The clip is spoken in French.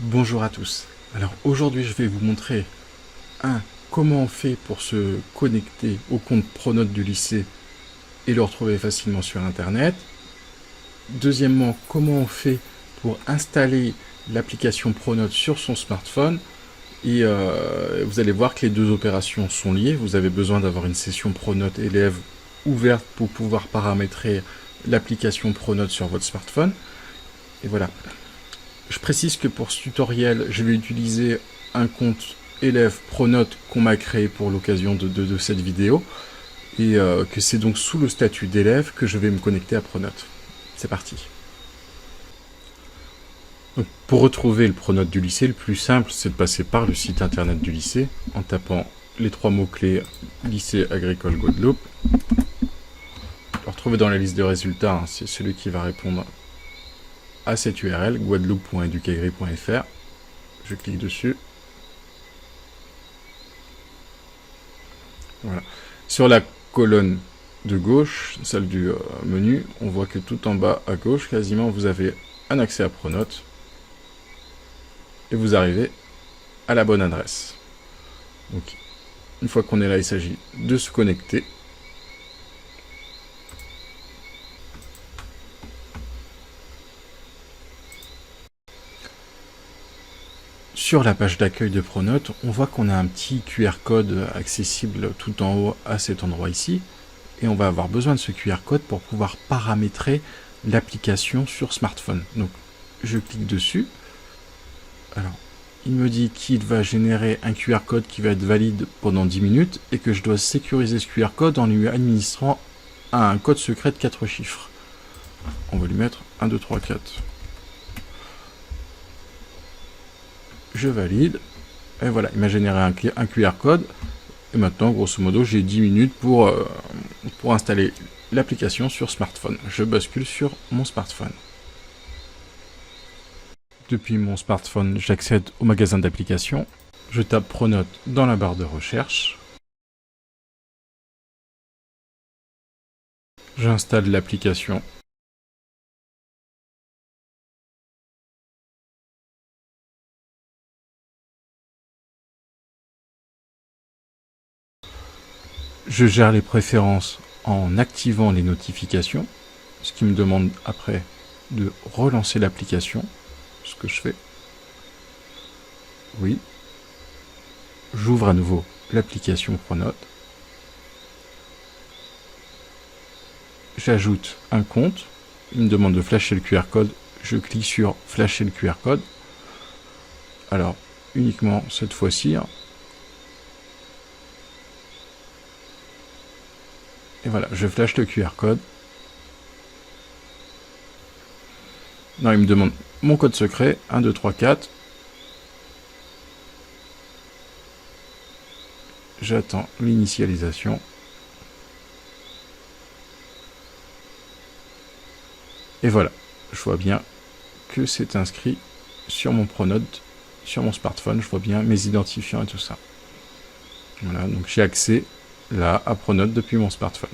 Bonjour à tous. Alors aujourd'hui je vais vous montrer comment on fait pour se connecter au compte Pronote du lycée et le retrouver facilement sur internet. Deuxièmement, comment on fait pour installer l'application Pronote sur son smartphone. Et vous allez voir que les deux opérations sont liées. Vous avez besoin d'avoir une session Pronote élève ouverte pour pouvoir paramétrer l'application Pronote sur votre smartphone. Et voilà. Je précise que pour ce tutoriel, je vais utiliser un compte élève Pronote qu'on m'a créé pour l'occasion de cette vidéo, et que c'est donc sous le statut d'élève que je vais me connecter à Pronote. C'est parti. Donc, pour retrouver le Pronote du lycée, le plus simple, c'est de passer par le site internet du lycée, en tapant les trois mots-clés lycée agricole Guadeloupe. Le retrouver dans la liste de résultats, c'est celui qui va répondre à cette URL, guadeloupe.educagri.fr. Je clique dessus. Voilà. Sur la colonne de gauche, celle du menu, on voit que tout en bas à gauche, quasiment, vous avez un accès à Pronote. Et vous arrivez à la bonne adresse. Donc, une fois qu'on est là, il s'agit de se connecter. Sur la page d'accueil de Pronote, on voit qu'on a un petit QR code accessible tout en haut à cet endroit ici. Et on va avoir besoin de ce QR code pour pouvoir paramétrer l'application sur smartphone. Donc, je clique dessus. Alors, il me dit qu'il va générer un QR code qui va être valide pendant 10 minutes et que je dois sécuriser ce QR code en lui administrant un code secret de 4 chiffres. On va lui mettre 1, 2, 3, 4. Je valide. Et voilà, il m'a généré un QR code. Et maintenant, grosso modo, j'ai 10 minutes pour installer l'application sur smartphone. Je bascule sur mon smartphone. Depuis mon smartphone, j'accède au magasin d'applications. Je tape Pronote dans la barre de recherche. J'installe l'application. Je gère les préférences en activant les notifications, ce qui me demande après de relancer l'application, ce que je fais. Oui. J'ouvre à nouveau l'application Pronote. J'ajoute un compte. Il me demande de flasher le QR code. Je clique sur flasher le QR code. Alors, uniquement cette fois-ci. Et voilà, je flash le QR code. Non, il me demande mon code secret, 1, 2, 3, 4. J'attends l'initialisation. Et voilà, je vois bien que c'est inscrit sur mon Pronote, sur mon smartphone. Je vois bien mes identifiants et tout ça. Voilà, donc j'ai accès là à Pronote depuis mon smartphone.